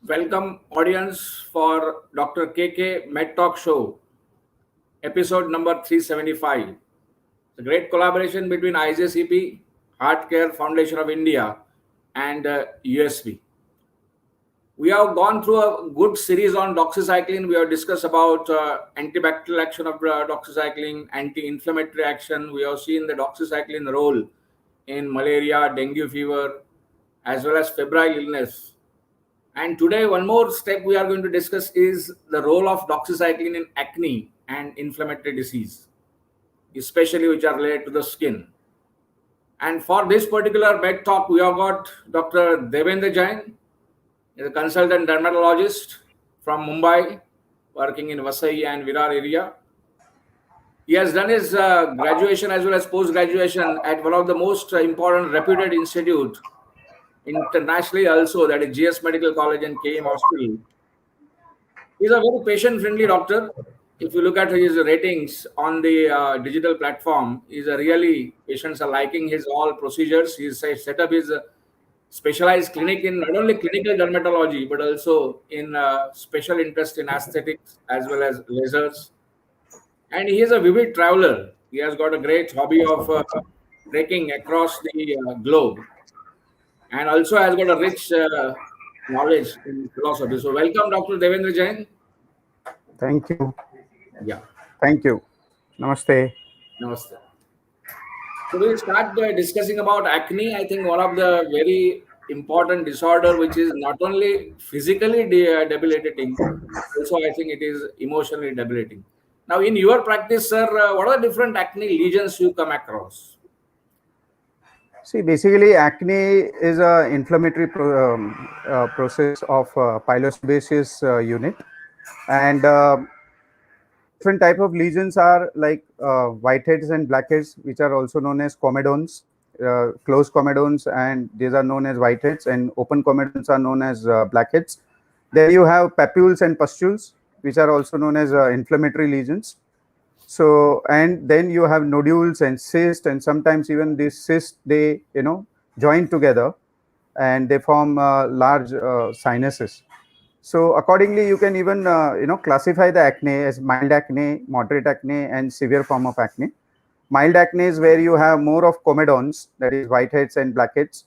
Welcome, audience, for Dr. KK Med Talk Show, episode number 375. The great collaboration between IJCP, Heart Care Foundation of India, and USP. We have gone through a good series on doxycycline. We have discussed about antibacterial action of doxycycline, anti-inflammatory action. We have seen the doxycycline role in malaria, dengue fever, as well as febrile illness. And today, one more step we are going to discuss is the role of doxycycline in acne and inflammatory disease, especially which are related to the skin. And for this particular bed talk, we have got Dr. Devendra Jain, a consultant dermatologist from Mumbai, working in Vasai and Virar area. He has done his graduation as well as post-graduation at one of the most important reputed institute internationally also, that is GS Medical College and KM Hospital. He's a very patient-friendly doctor. If you look at his ratings on the digital platform, patients are liking his all procedures. He's set up his specialized clinic in not only clinical dermatology, but also in special interest in aesthetics as well as lasers. And he is a vivid traveler. He has got a great hobby of trekking across the globe, and also has got a rich knowledge in philosophy. So welcome, Dr. Devendra Jain. Thank you. Yeah. Thank you. Namaste. Namaste. So we'll start discussing about acne. I think one of the very important disorder, which is not only physically debilitating, also I think it is emotionally debilitating. Now, in your practice, sir, what are the different acne lesions you come across? See, basically, acne is an inflammatory process of pilosebaceous unit, and different type of lesions are like whiteheads and blackheads, which are also known as comedones, closed comedones, and these are known as whiteheads, and open comedones are known as blackheads. Then you have papules and pustules, which are also known as inflammatory lesions. So, and then you have nodules and cysts, and sometimes even these cysts, they join together and they form large sinuses. So accordingly, you can even classify the acne as mild acne, moderate acne, and severe form of acne. Mild acne is where you have more of comedones, that is whiteheads and blackheads.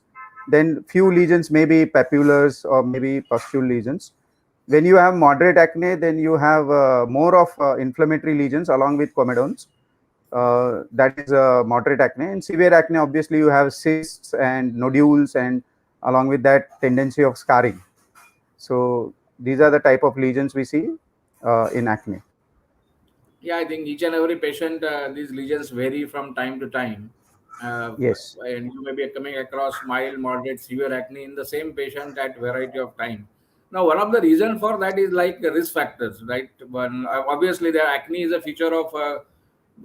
Then few lesions may be papulars or maybe pustule lesions. When you have moderate acne, then you have more of inflammatory lesions along with comedones. That is moderate acne. And severe acne, obviously, you have cysts and nodules, and along with that, tendency of scarring. So these are the type of lesions we see in acne. Yeah, I think each and every patient, these lesions vary from time to time. Yes. And you may be coming across mild, moderate, severe acne in the same patient at variety of time. Now, one of the reasons for that is like risk factors, right? One, obviously, the acne is a feature of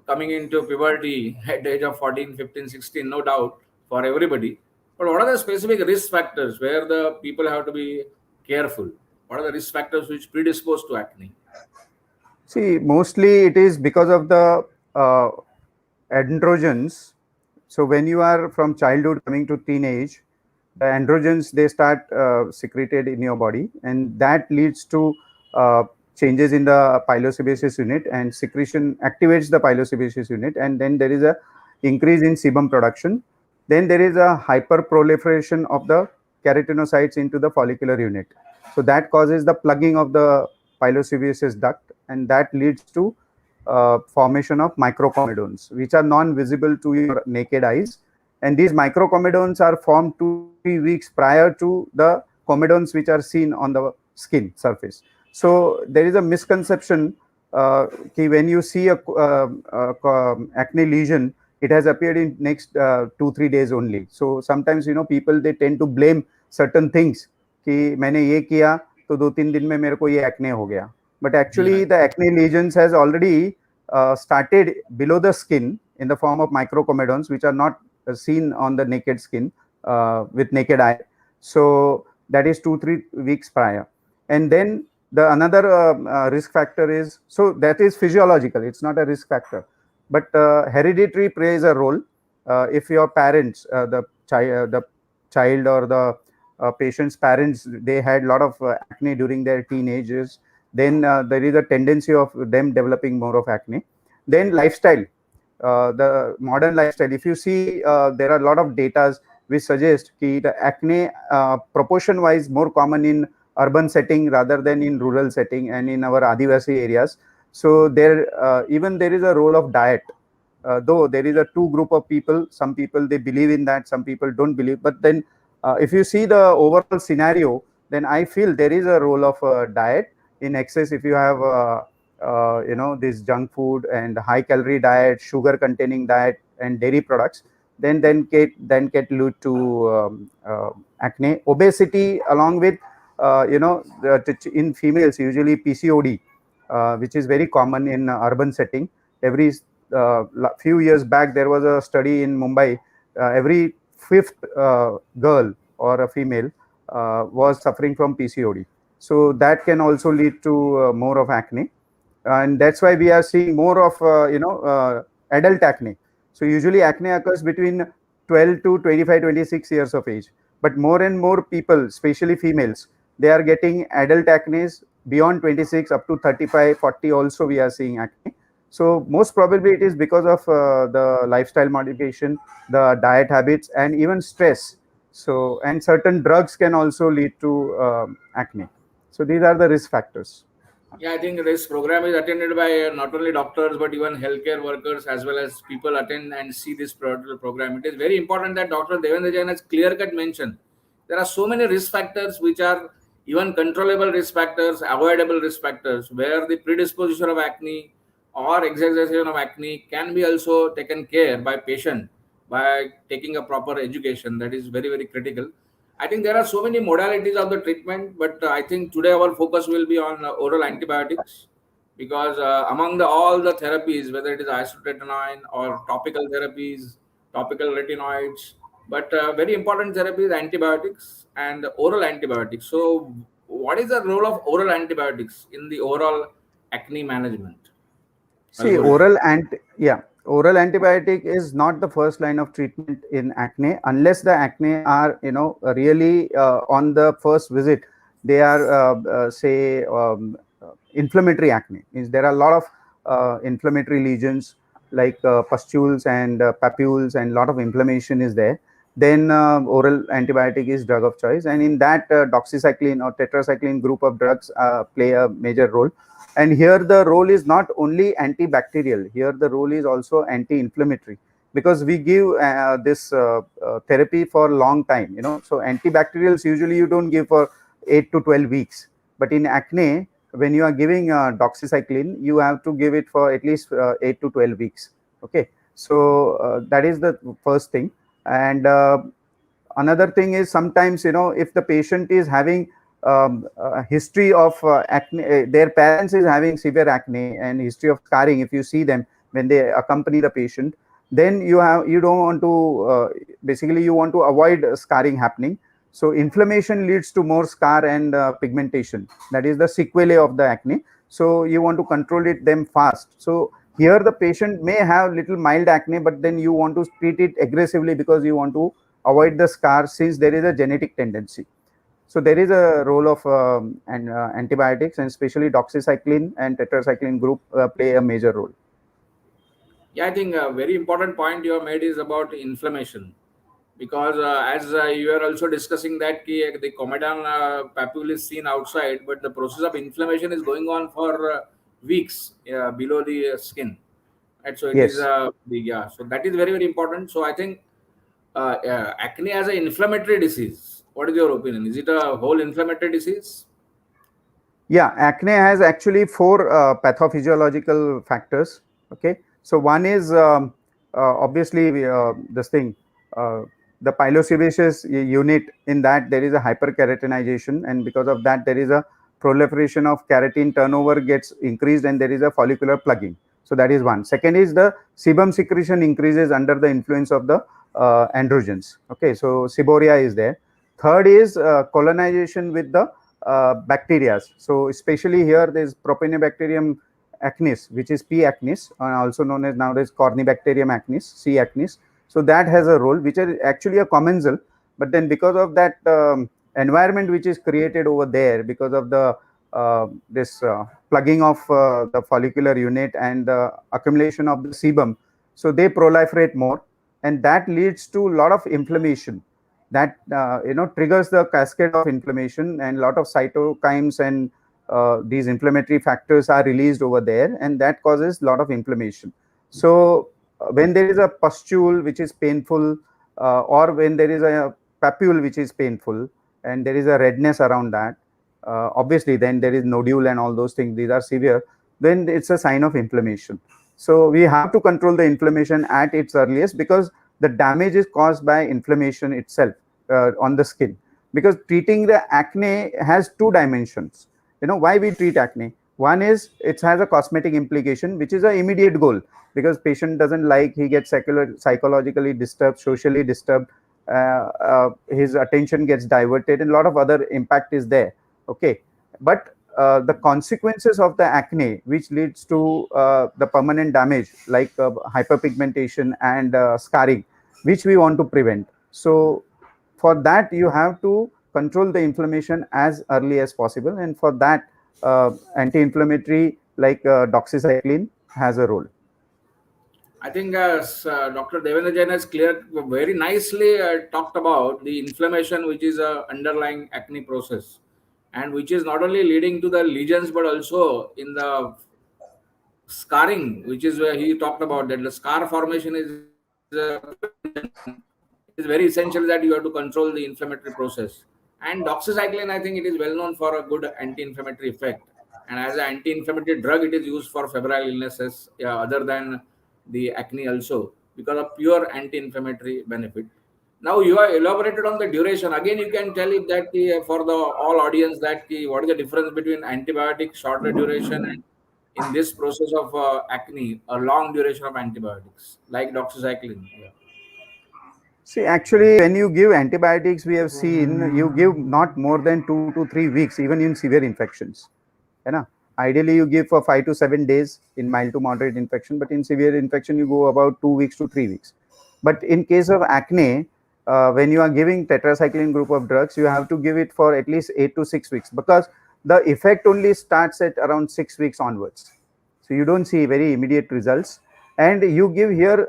coming into puberty at the age of 14, 15, 16, no doubt, for everybody. But what are the specific risk factors where the people have to be careful? What are the risk factors which predispose to acne? See, mostly it is because of the androgens. So when you are from childhood coming to teenage, the androgens, they start secreted in your body, and that leads to changes in the pilosebaceous unit, and secretion activates the pilosebaceous unit, and then there is a increase in sebum production. Then there is a hyperproliferation of the keratinocytes into the follicular unit. So that causes the plugging of the pilosebaceous duct, and that leads to formation of microcomedones, which are non-visible to your naked eyes. And these microcomedones are formed 2-3 weeks prior to the comedones which are seen on the skin surface. So there is a misconception when you see a acne lesion, it has appeared in next 2-3 days only. So sometimes people, they tend to blame certain things कि मैंने ये किया तो 2-3 दिन में मेरे को ये acne हो गया. But actually, the acne lesions has already started below the skin in the form of microcomedones, which are not seen on the naked skin with naked eye. So that is 2-3 weeks prior. And then the another risk factor is, so that is physiological, it's not a risk factor, but hereditary plays a role. If your parents, the child or the patients' parents, they had a lot of acne during their teenagers, then there is a tendency of them developing more of acne. Then lifestyle, the modern lifestyle. If you see, there are a lot of data which suggest that the acne proportion wise more common in urban setting rather than in rural setting and in our Adivasi areas. So there, even there is a role of diet. Though there is a two group of people, some people they believe in that, some people don't believe. But then, if you see the overall scenario, then I feel there is a role of diet in excess. If you have this junk food and high calorie diet, sugar containing diet, and dairy products, then get lead to acne, obesity, along with in females usually PCOD, which is very common in urban setting. Every few years back, there was a study in Mumbai. Every fifth girl or a female was suffering from PCOD. So that can also lead to more of acne, and that's why we are seeing more of adult acne. So usually acne occurs between 12 to 25, 26 years of age, but more and more people, especially females, they are getting adult acne beyond 26 up to 35, 40 also we are seeing acne. So most probably it is because of the lifestyle modification, the diet habits, and even stress. So, and certain drugs can also lead to acne. So these are the risk factors. Yeah, I think this program is attended by not only doctors but even healthcare workers, as well as people attend and see this particular program. It is very important that Dr. Devendra Jain has clear cut mentioned there are so many risk factors which are even controllable risk factors, avoidable risk factors, where the predisposition of acne or exacerbation of acne can be also taken care by patient by taking a proper education. That is very, very critical. I think there are so many modalities of the treatment, but I think today our focus will be on oral antibiotics, because among all the therapies, whether it is isotretinoin or topical therapies, topical retinoids, but very important therapy is antibiotics and oral antibiotics. So, what is the role of oral antibiotics in the overall acne management? See, oral antibiotic is not the first line of treatment in acne unless the acne are really on the first visit. They are say inflammatory acne. Means there are a lot of inflammatory lesions like pustules and papules, and a lot of inflammation is there. Then oral antibiotic is drug of choice, and in that doxycycline or tetracycline group of drugs play a major role. And here the role is not only antibacterial, here the role is also anti-inflammatory, because we give this therapy for a long time. So antibacterials usually you don't give for 8 to 12 weeks, but in acne, when you are giving doxycycline, you have to give it for at least 8 to 12 weeks. Okay, so that is the first thing. And another thing is, sometimes if the patient is having a history of acne, their parents is having severe acne and history of scarring, if you see them when they accompany the patient, then you don't want to basically you want to avoid scarring happening. So inflammation leads to more scar and pigmentation, that is the sequelae of the acne. So you want to control it them fast. So here the patient may have little mild acne, but then you want to treat it aggressively because you want to avoid the scar, since there is a genetic tendency. So there is a role of antibiotics, and especially doxycycline and tetracycline group play a major role. Yeah, I think a very important point you have made is about inflammation, because as you are also discussing that the comedown papule is seen outside, but the process of inflammation is going on for weeks below the skin. Right, so it is Yes. yeah. So that is very, very important. So I think acne as an inflammatory disease. What is your opinion? Is it a whole inflammatory disease? Yeah, acne has actually four pathophysiological factors. Okay, so one is obviously this thing, uh, the pilosebaceous unit. In that there is a hyperkeratinization, and because of that there is a proliferation of keratin, turnover gets increased, and there is a follicular plugging. So that is one. Second is the sebum secretion increases under the influence of the androgens. Okay, so seborrhea is there. Third is colonization with the bacteria. So especially here there is Propionibacterium acnes, which is P. acnes, also known as nowadays Cornybacterium acnes, C. acnes. So that has a role, which is actually a commensal, but then because of that environment which is created over there because of the this plugging of the follicular unit and the accumulation of the sebum. So they proliferate more, and that leads to a lot of inflammation. That triggers the cascade of inflammation, and a lot of cytokines and these inflammatory factors are released over there, and that causes a lot of inflammation. So when there is a pustule which is painful, or when there is a papule which is painful, and there is a redness around that, obviously then there is nodule and all those things, these are severe, then it's a sign of inflammation. So we have to control the inflammation at its earliest, because the damage is caused by inflammation itself on the skin. Because treating the acne has two dimensions. Why we treat acne? One is it has a cosmetic implication, which is an immediate goal, because patient doesn't like, he gets psychologically disturbed, socially disturbed, his attention gets diverted, and a lot of other impact is there. Okay, but the consequences of the acne, which leads to the permanent damage like hyperpigmentation and scarring, which we want to prevent. So for that, you have to control the inflammation as early as possible, and for that, anti-inflammatory like doxycycline has a role. I think Dr. Devendra Jain has very nicely talked about the inflammation, which is a underlying acne process, and which is not only leading to the lesions but also in the scarring, which is where he talked about that the scar formation is it is very essential that you have to control the inflammatory process. And doxycycline, I think it is well known for a good anti-inflammatory effect. And as an anti-inflammatory drug, it is used for febrile illnesses other than the acne also, because of pure anti-inflammatory benefit. Now you are elaborated on the duration. Again, you can tell it that for the all audience that what is the difference between antibiotic shorter duration and in this process of acne, a long duration of antibiotics like doxycycline. Yeah. See, actually, when you give antibiotics, we have seen you give not more than 2 to 3 weeks, even in severe infections. Ideally, you give for 5 to 7 days in mild to moderate infection, but in severe infection, you go about 2 weeks to 3 weeks. But in case of acne, when you are giving tetracycline group of drugs, you have to give it for at least 8 to 6 weeks, because the effect only starts at around 6 weeks onwards. So you don't see very immediate results, and you give here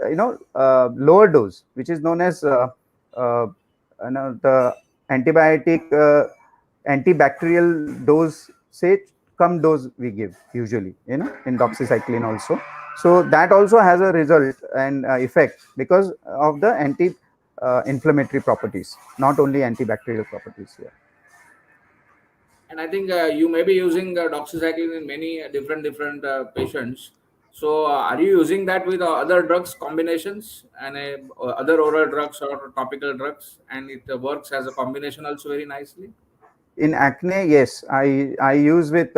lower dose, which is known as the antibiotic antibacterial dose, say come dose we give usually in doxycycline also. So that also has a result and effect because of the anti inflammatory properties, not only antibacterial properties here. And I think you may be using doxycycline in many different patients. So are you using that with other drugs combinations and other oral drugs or topical drugs, and it works as a combination also very nicely? In acne, yes, I use with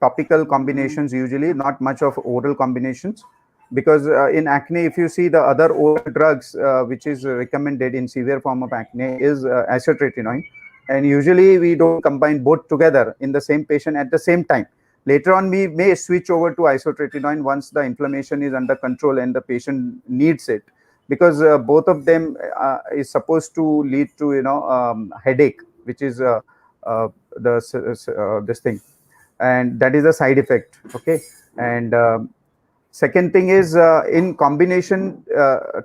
topical combinations usually, not much of oral combinations, because in acne, if you see the other oral drugs which is recommended in severe form of acne is isotretinoin, and usually we don't combine both together in the same patient at the same time. Later on, we may switch over to isotretinoin once the inflammation is under control and the patient needs it, because both of them is supposed to lead to headache, which is this thing, and that is a side effect. Okay, and second thing is in combination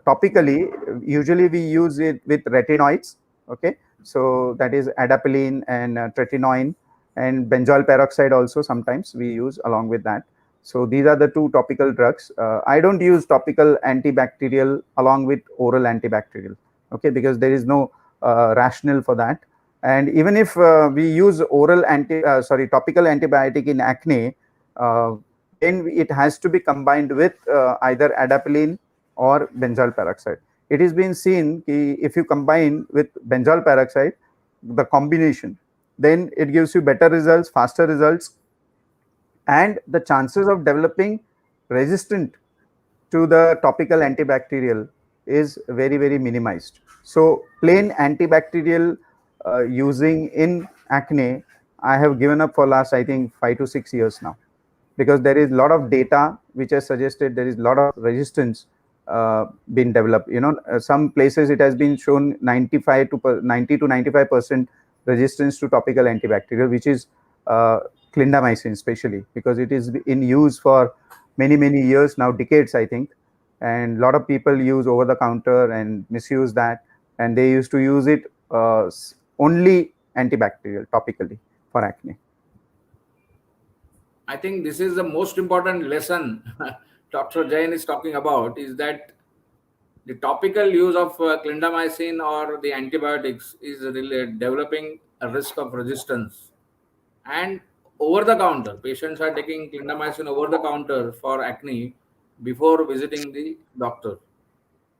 topically, usually we use it with retinoids. Okay, so that is adapalene and tretinoin, and benzoyl peroxide also sometimes we use along with that. So these are the two topical drugs. I don't use topical antibacterial along with oral antibacterial, okay, because there is no rationale for that. And even if we use topical antibiotic in acne, then it has to be combined with either adapalene or benzoyl peroxide. It has been seen if you combine with benzoyl peroxide, the combination, then it gives you better results, faster results, and the chances of developing resistant to the topical antibacterial is very, very minimized. So plain antibacterial using in acne, I have given up for last, I think, 5 to 6 years now, because there is a lot of data which has suggested there is a lot of resistance been developed. Some places it has been shown 90 to 95% resistance to topical antibacterial, which is uh, clindamycin, especially because it is in use for many years now, decades, I think. And a lot of people use over the counter and misuse that, and they used to use it only antibacterial topically for acne. I think this is the most important lesson Dr. Jain is talking about, is that the topical use of clindamycin or the antibiotics is really developing a risk of resistance. And over the counter, patients are taking clindamycin over the counter for acne before visiting the doctor.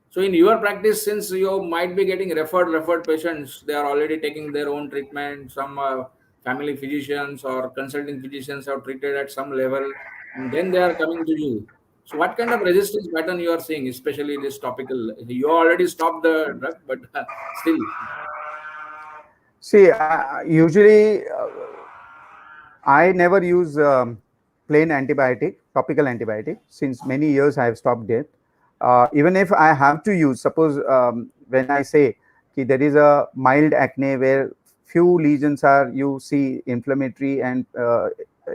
So in your practice, since you might be getting referred patients, they are already taking their own treatment. Some family physicians or consulting physicians have treated at some level, and then they are coming to you. So what kind of resistance pattern you are seeing, especially this topical? You already stopped the drug, but still. See, usually I never use plain antibiotic, topical antibiotic, since many years I have stopped it. Even if I have to use, suppose when I say ki there is a mild acne where few lesions are, you see inflammatory and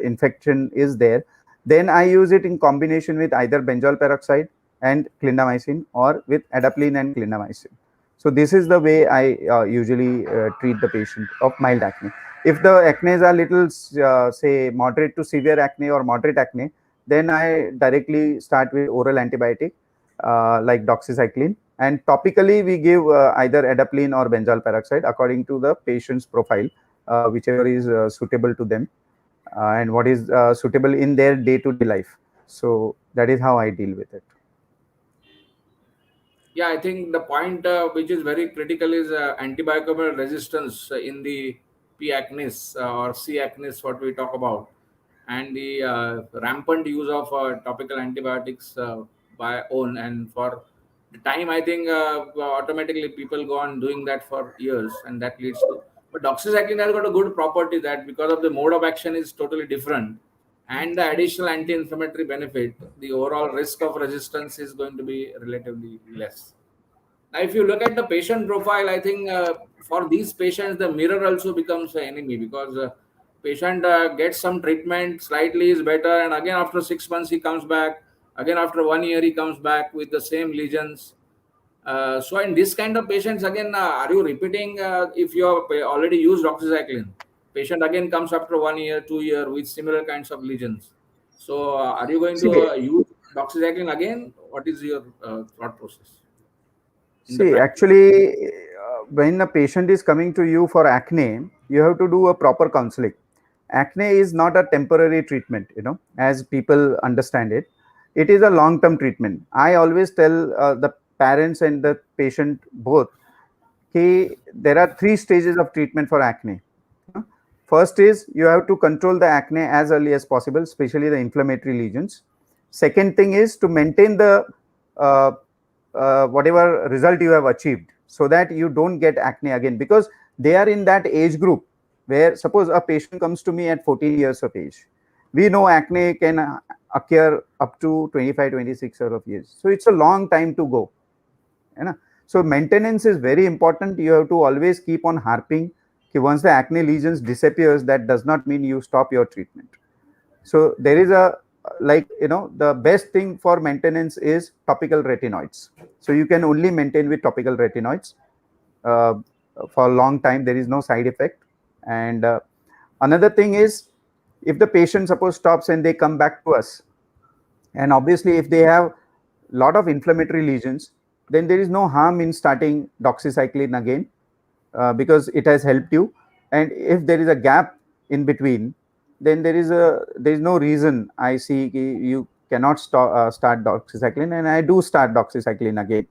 infection is there, then I use it in combination with either benzoyl peroxide and clindamycin, or with adapalene and clindamycin. So this is the way I usually treat the patient of mild acne. If the acne are little, say, moderate to severe acne or moderate acne, then I directly start with oral antibiotic like doxycycline. And topically, we give either adapalene or benzoyl peroxide according to the patient's profile, whichever is suitable to them and what is suitable in their day-to-day life. So that is how I deal with it. Yeah, I think the point which is very critical is antibiotic resistance in the P. acnes or C. acnes, what we talk about, and the rampant use of topical antibiotics by own and for the time. I think automatically people go on doing that for years, and that leads to. But doxycycline has got a good property that because of the mode of action is totally different, and the additional anti-inflammatory benefit, the overall risk of resistance is going to be relatively less. Now, if you look at the patient profile, I think for these patients, the mirror also becomes an enemy, because patient gets some treatment, slightly is better, and again after 6 months he comes back. Again after 1 year he comes back with the same lesions. So in this kind of patients, again, are you repeating if you have already used doxycycline? Patient again comes after 1 year, 2 year with similar kinds of lesions. So are you going to See, use doxycycline again? What is your thought process in the See, practice? actually, when a patient is coming to you for acne, you have to do a proper counseling. Acne is not a temporary treatment, as people understand it. It is a long-term treatment. I always tell the parents and the patient both, okay, there are three stages of treatment for acne. you know. First is you have to control the acne as early as possible, especially the inflammatory lesions. Second thing is to maintain the uh, whatever result you have achieved, so that you don't get acne again, because they are in that age group where, suppose a patient comes to me at 14 years of age, we know acne can occur up to 25, 26 years of age. So it's a long time to go. है ना? So maintenance is very important. You have to always keep on harping. Once the acne lesions disappears, that does not mean you stop your treatment. So there is a, like, the best thing for maintenance is topical retinoids. So you can only maintain with topical retinoids uh, for a long time. There is no side effect. And another thing is, if the patient suppose stops and they come back to us, and obviously if they have lot of inflammatory lesions, then there is no harm in starting doxycycline again, because it has helped you. And if there is a gap in between, then there is no reason I see you cannot start doxycycline, and I do start doxycycline again.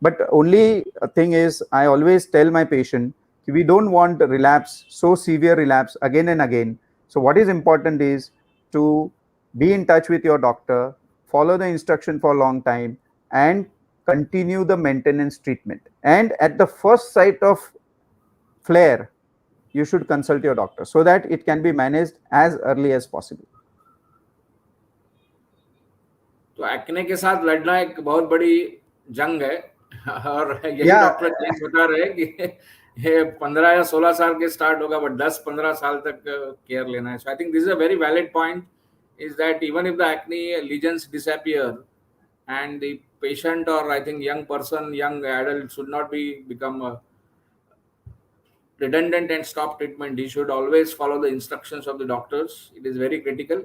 But only thing is, I always tell my patient, we don't want relapse, so severe relapse again and again. So what is important is to be in touch with your doctor, follow the instruction for a long time, and continue the maintenance treatment. And at the first sight of flare, you should consult your doctor, so that it can be managed as early as possible. तो acne के साथ लड़ना एक बहुत बड़ी जंग है और यही Yeah, डॉक्टर जैन बता रहे हैं कि ये 15 या 16 साल के स्टार्ट होगा, बट 10-15 साल तक केयर लेना है. So I think this is a very valid point, is that even if the acne lesions disappear, and the patient, or I think young person, young adult, should not be become redundant and stop treatment. He should always follow the instructions of the doctors. It is very critical.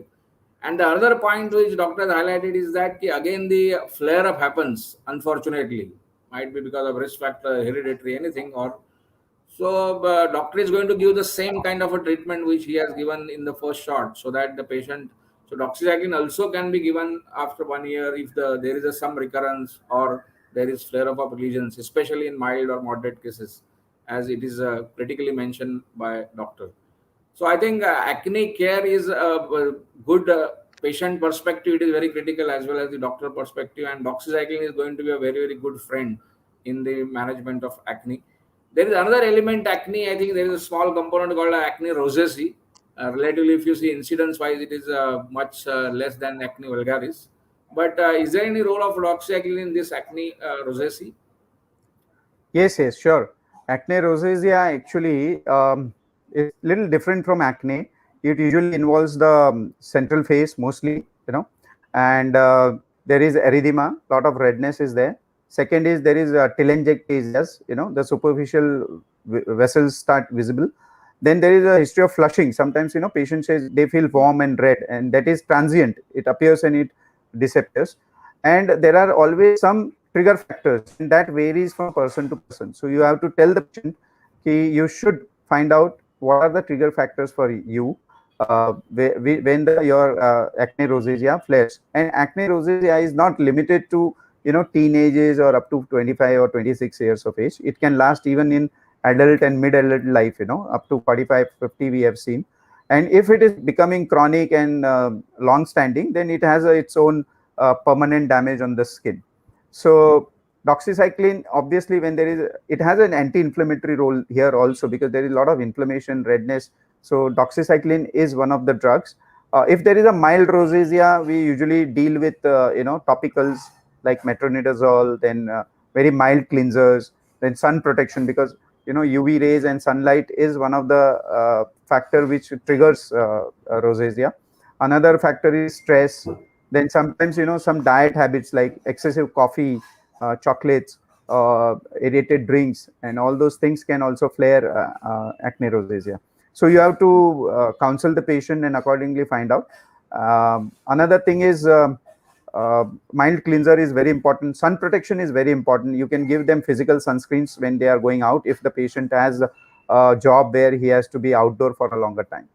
And the other point which doctor has highlighted is that again the flare up happens, unfortunately, might be because of risk factor, hereditary, anything, or so doctor is going to give the same kind of a treatment which he has given in the first shot, so that the patient. So doxycycline also can be given after 1 year if there is some recurrence, or there is flare up of lesions, especially in mild or moderate cases, as it is critically mentioned by doctor. So I think acne care is a good patient perspective. It is very critical, as well as the doctor perspective. And doxycycline is going to be a very, very good friend in the management of acne. There is another element, acne. I think there is a small component called acne rosacea. Relatively, if you see incidence wise, it is much less than acne vulgaris. But is there any role of doxycycline in this acne rosacea? Yes, yes, sure. Acne rosacea actually is little different from acne. It usually involves the central face mostly, and there is erythema, lot of redness is there. Second is there is telangiectasias, the superficial vessels start visible. Then there is a history of flushing. Sometimes, patient says they feel warm and red, and that is transient. It appears and it disappears. And there are always some trigger factors, and that varies from person to person. So you have to tell the patient you should find out what are the trigger factors for you when your acne rosacea flares. And acne rosacea is not limited to teenagers or up to 25 or 26 years of age. It can last even in adult and mid adult life, up to 45 50 we have seen. And if it is becoming chronic and long standing, then it has its own permanent damage on the skin. So doxycycline, obviously, when there is, it has an anti-inflammatory role here also, because there is a lot of inflammation, redness. So doxycycline is one of the drugs. If there is a mild rosacea, we usually deal with topicals like metronidazole, then very mild cleansers, then sun protection, because UV rays and sunlight is one of the factor which triggers rosacea. Another factor is stress. Then sometimes some diet habits like excessive coffee, chocolates, aerated drinks, and all those things can also flare acne rosacea. So you have to counsel the patient and accordingly find out. Another thing is mild cleanser is very important. Sun protection is very important. You can give them physical sunscreens when they are going out if the patient has a job where he has to be outdoor for a longer time.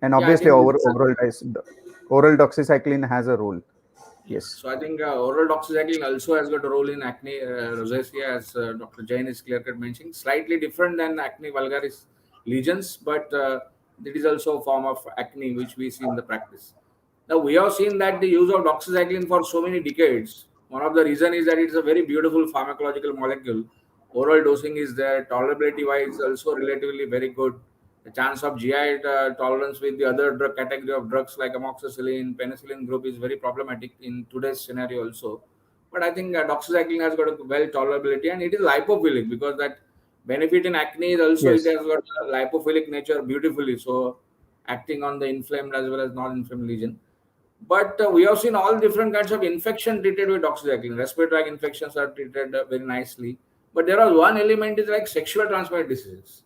And Yeah, I obviously, think this, oral doxycycline has a role. yeah, Yes. so I think oral doxycycline also has got a role in acne rosacea, as Dr. Jain is clear cut mentioning. Slightly different than acne vulgaris lesions, but it is also a form of acne which we see in the practice. Now we have seen that the use of doxycycline for so many decades. One of the reason is that it's a very beautiful pharmacological molecule. Oral dosing is there. Tolerability wise, also relatively very good. The chance of GI tolerance with the other drug category of drugs like amoxicillin, penicillin group is very problematic in today's scenario also. But I think doxycycline has got a well tolerability, and it is lipophilic, because that benefit in acne is also it Yes. has got a lipophilic nature beautifully. So acting on the inflamed as well as non-inflamed lesion. But we have seen all different kinds of infection treated with doxycycline. Respiratory tract infections are treated very nicely. But there was one element is like sexual transmitted diseases.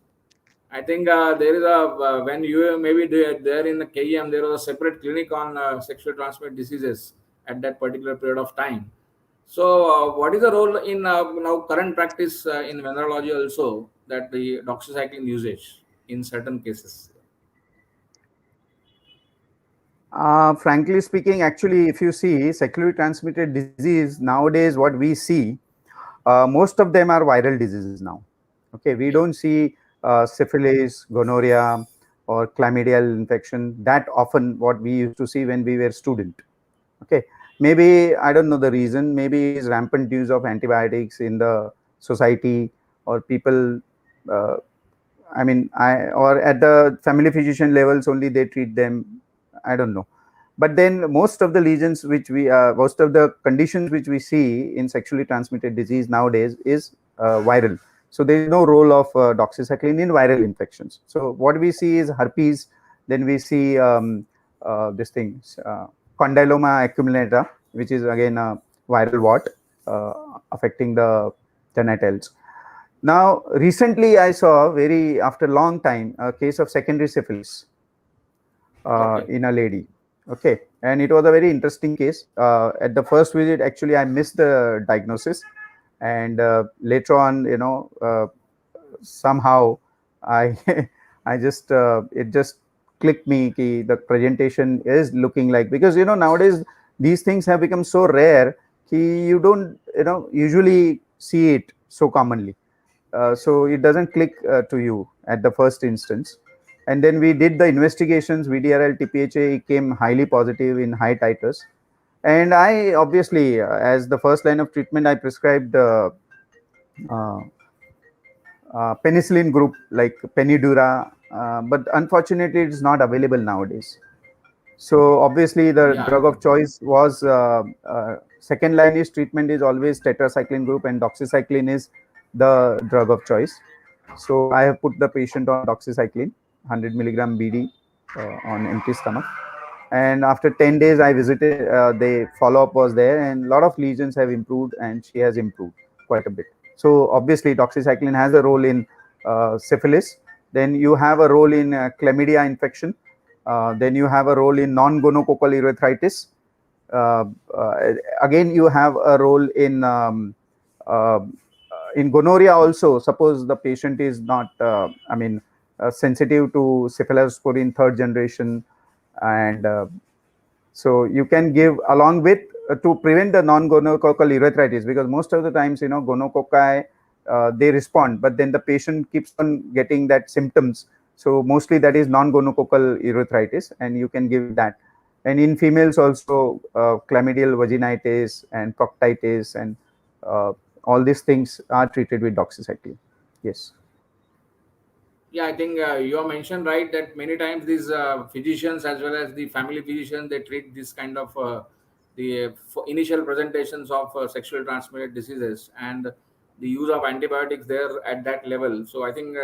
I think there is a when you maybe there in the KEM there was a separate clinic on sexual transmitted diseases at that particular period of time. So, what is the role in now current practice in venerology also, that the doxycycline usage in certain cases? Frankly speaking, actually, if you see sexually transmitted disease nowadays, what we see, most of them are viral diseases now. Okay, we Yeah. don't see syphilis, gonorrhea, or chlamydial infection that often what we used to see when we were student. Okay, maybe I don't know the reason. Maybe it is rampant use of antibiotics in the society, or people. Uh, I mean, or at the family physician levels only they treat them. I don't know. But then most of the lesions which most of the conditions which we see in sexually transmitted disease nowadays is viral. So there is no role of doxycycline in viral infections. So what we see is herpes, then we see this thing, condyloma acuminata, which is again a viral wart affecting the genitals. Now, recently I saw very after long time a case of secondary syphilis Okay. in a lady. Okay, and it was a very interesting case. At the first visit, actually, I missed the diagnosis, and later on, somehow I I just it just clicked me ki the presentation is looking like, because nowadays these things have become so rare ki you don't usually see it so commonly. So it doesn't click to you at the first instance. And then we did the investigations. VDRL TPHA came highly positive in high titers, and I obviously, as the first line of treatment, I prescribed uh, penicillin group like Penidura, but unfortunately, it is not available nowadays. So obviously, the Yeah. drug of choice was second line is treatment is always tetracycline group, and doxycycline is the drug of choice. So I have put the patient on doxycycline, 100 milligram BD on empty stomach. And after 10 days, I visited. The follow up was there, and a lot of lesions have improved, and she has improved quite a bit. So obviously, doxycycline has a role in syphilis. Then you have a role in chlamydia infection. Then you have a role in non-gonococcal urethritis. Uh, uh, Again, you have a role uh, in gonorrhea also. Suppose the patient is not, sensitive to cephalosporin third generation, and so you can give along with to prevent the non-gonococcal urethritis, because most of the times gonococci they respond, but then the patient keeps on getting that symptoms. So mostly that is non-gonococcal urethritis, and you can give that. And in females also, chlamydial vaginitis and proctitis and uh, all these things are treated with doxycycline. Yes. Yeah, I think you have mentioned right that many times these physicians as well as the family physicians, they treat this kind of the initial presentations of sexually transmitted diseases and the use of antibiotics there at that level. So I think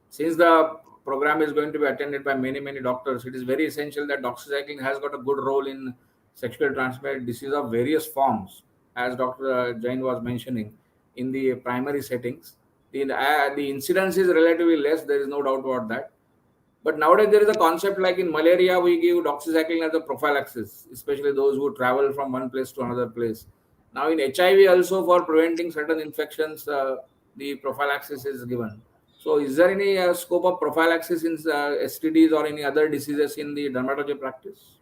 since the program is going to be attended by many doctors, it is very essential that doxycycline has got a good role in sexually transmitted disease of various forms, as Dr. Jain was mentioning in the primary settings. The incidence is relatively less, there is no doubt about that. But nowadays there is a concept like in malaria we give doxycycline as a prophylaxis, especially those who travel from one place to another place. Now in HIV also, for preventing certain infections, the prophylaxis is given. So is there any scope of prophylaxis in STDs or any other diseases in the dermatology practice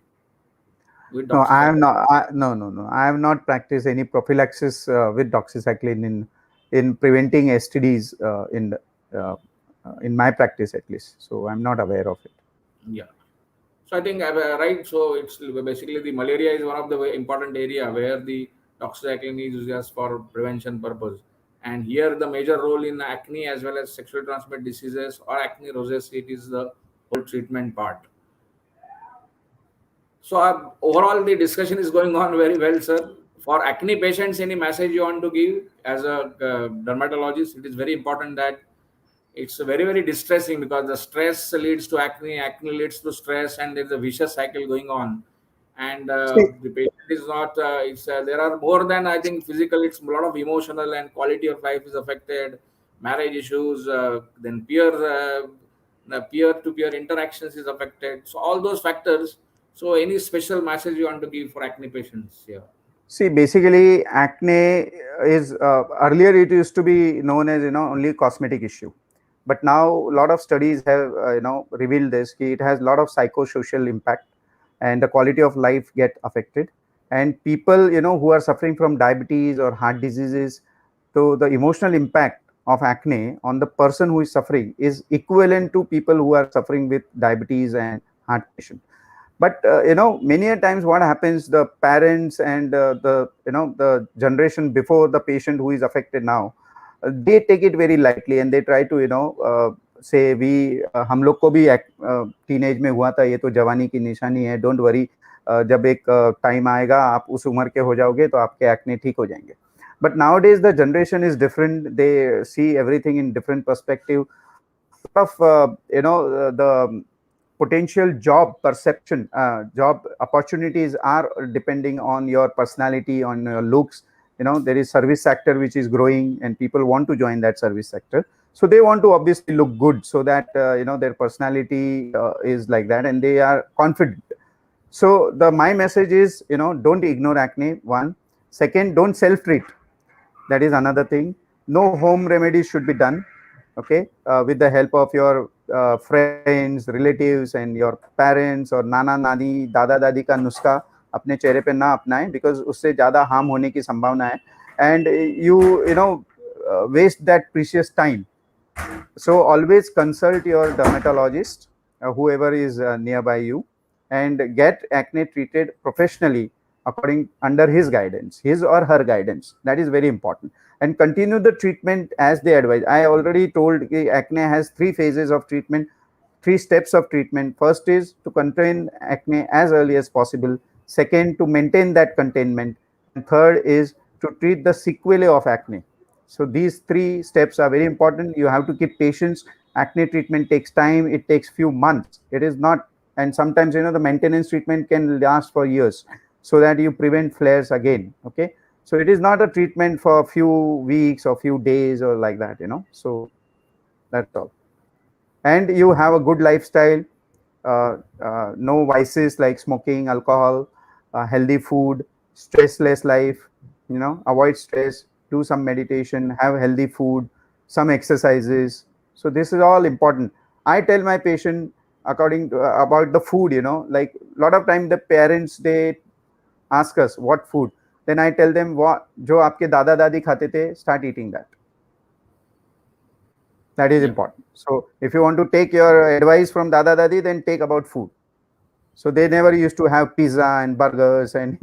with No, I have doxycycline? not. No. I have not practiced any prophylaxis with doxycycline in preventing STDs in my practice at least. So I'm not aware of it. Yeah. So I think right. So it's basically the malaria is one of the important area where the doxycycline is used as for prevention purpose. And here the major role in acne as well as sexually transmitted diseases or acne rosacea, it is the whole treatment part. So overall the discussion is going on very well, sir. For acne patients, any message you want to give as a dermatologist? It is very important that it's very distressing because the stress leads to acne, acne leads to stress, and there's a vicious cycle going on. And See, the patient is not it's there are more than, I think, physical. It's a lot of emotional and quality of life is affected, marriage issues, then peer to peer interactions is affected, so all those factors. So any special message you want to give for acne patients? Yeah. See, basically, acne is earlier it used to be known as only cosmetic issue, but now a lot of studies have revealed this. Ki it has a lot of psychosocial impact, and the quality of life get affected. And people who are suffering from diabetes or heart diseases, so the emotional impact of acne on the person who is suffering is equivalent to people who are suffering with diabetes and heart condition. But many a times what happens, the parents and the generation before the patient who is affected now, they take it very lightly, and they try to say we हम लोग को भी teenage में हुआ था, ये तो जवानी की निशानी है, डोंट वरी, जब एक टाइम आएगा आप उस उम्र के हो जाओगे तो आपके एक्ने ठीक हो जाएंगे. But nowadays the generation is different. They see everything in different perspective. A lot of the potential job perception, job opportunities are depending on your personality, on your looks. There is service sector which is growing and people want to join that service sector, so they want to obviously look good, so that their personality is like that and they are confident. So the my message is, don't ignore acne. One. Second, don't self treat. That is another thing. No home remedies should be done. Okay, with the help of your friends, relatives, and your parents or नाना नानी दादा दादी का नुस्खा अपने चेहरे पे ना अपनाएं, because उससे ज़्यादा harm होने की संभावना है. And you waste that precious time. So always consult your dermatologist, whoever is nearby you, and get acne treated professionally according under his guidance, his or her guidance. That is very important. And continue the treatment as they advise. I already told acne has 3 phases of treatment, 3 steps of treatment. First is to contain acne as early as possible. Second, to maintain that containment. And third is to treat the sequelae of acne. So these 3 steps are very important. You have to keep patience. Acne treatment takes time. It takes few months. It is not, and sometimes the maintenance treatment can last for years, so that you prevent flares again. Okay, so it is not a treatment for a few weeks or few days or like that. So that's all. And you have a good lifestyle. No vices like smoking, alcohol, healthy food, stressless life. Avoid stress, do some meditation, have healthy food, some exercises. So this is all important. I tell my patient according to, about the food. Like a lot of time the parents, they ask us what food. Then I tell them, what जो आपके दादा दादी खाते थे, start eating that. That is Yep. important. So if you want to take your advice from Dada Dadi, then take about food. So they never used to have pizza and burgers and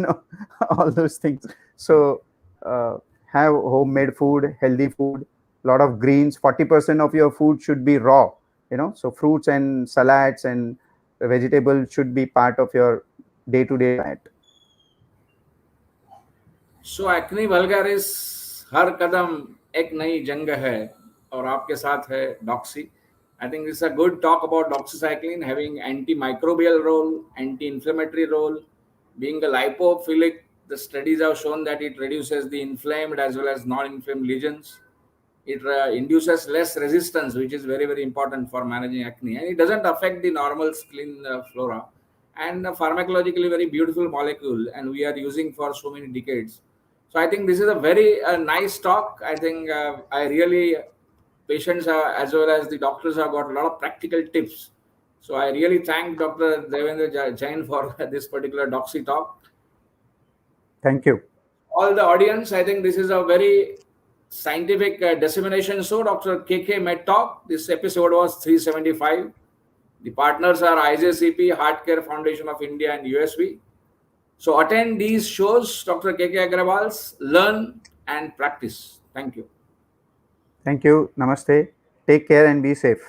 all those things. So have homemade food, healthy food, a lot of greens. 40% of your food should be raw. So fruits and salads and vegetables should be part of your day-to-day diet. So acne vulgaris हर कदम एक नई जंग है और आपके साथ है doxy. I think it's a good talk about doxycycline having antimicrobial role, anti-inflammatory role, being a lipophilic. The studies have shown that it reduces the inflamed as well as non-inflamed lesions. It induces less resistance, which is very very important for managing acne, and it doesn't affect the normal skin flora. And pharmacologically very beautiful molecule, and we are using for so many decades. So I think this is a very nice talk. I think I really patients as well as the doctors have got a lot of practical tips. So I really thank Dr. Devendra Jain for this particular doxy talk. Thank you. All the audience, I think this is a very scientific dissemination show. Dr. KK Med Talk. This episode was 375. The partners are IJCP, Heart Care Foundation of India, and USV. So attend these shows, Dr. KK Agrawal's, learn and practice. Thank you. Thank you. Namaste. Take care and be safe.